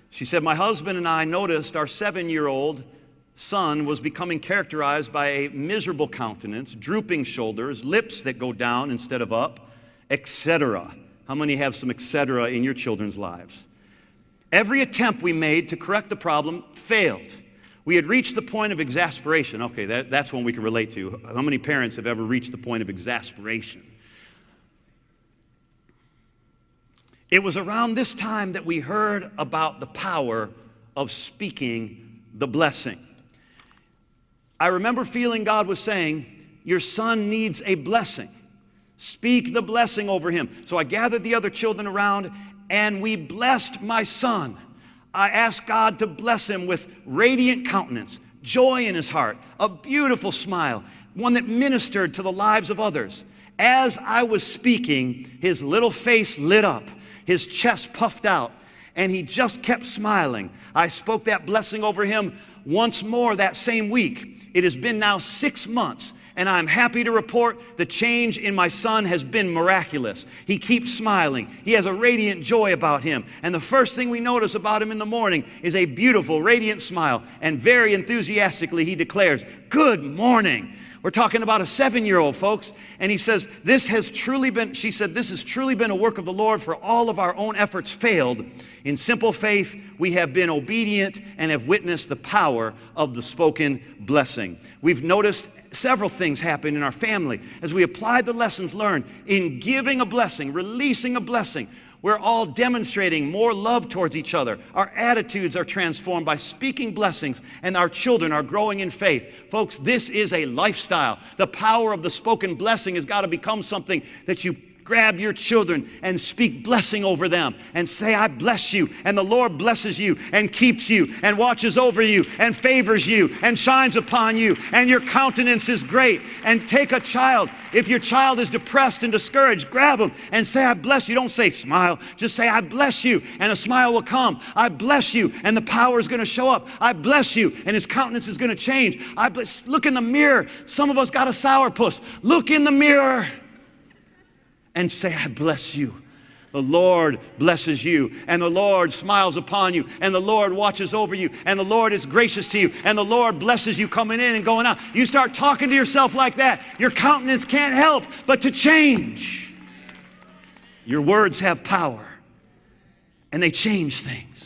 She said, my husband and I noticed our 7-year-old son was becoming characterized by a miserable countenance, drooping shoulders, lips that go down instead of up, etc. How many have some etc. in your children's lives? Every attempt we made to correct the problem failed. We had reached the point of exasperation. Okay, that's one we can relate to. How many parents have ever reached the point of exasperation? It was around this time that we heard about the power of speaking the blessing. I remember feeling God was saying, your son needs a blessing. Speak the blessing over him. So I gathered the other children around and we blessed my son. I asked God to bless him with radiant countenance, joy in his heart, a beautiful smile, one that ministered to the lives of others. As I was speaking, his little face lit up, his chest puffed out, and he just kept smiling. I spoke that blessing over him once more that same week. It has been now 6 months, and I'm happy to report the change in my son has been miraculous. He keeps smiling. He has a radiant joy about him. And the first thing we notice about him in the morning is a beautiful, radiant smile. And very enthusiastically he declares, good morning. We're talking about a 7-year-old, folks. And he says, she said, this has truly been a work of the Lord, for all of our own efforts failed. In simple faith, we have been obedient and have witnessed the power of the spoken blessing. We've noticed several things happen in our family as we applied the lessons learned in giving a blessing, releasing a blessing. We're all demonstrating more love towards each other. Our attitudes are transformed by speaking blessings, and our children are growing in faith. Folks, this is a lifestyle. The power of the spoken blessing has got to become something that you grab your children and speak blessing over them and say, I bless you, and the Lord blesses you and keeps you and watches over you and favors you and shines upon you, and your countenance is great. And take a child. If your child is depressed and discouraged, grab them and say, I bless you. Don't say smile. Just say, I bless you, and a smile will come. I bless you, and the power is going to show up. I bless you, and his countenance is going to change. Look in the mirror. Some of us got a sourpuss. Look in the mirror and say, I bless you. The Lord blesses you, and the Lord smiles upon you, and the Lord watches over you, and the Lord is gracious to you, and the Lord blesses you coming in and going out. You start talking to yourself like that, your countenance can't help but to change. Your words have power, and they change things.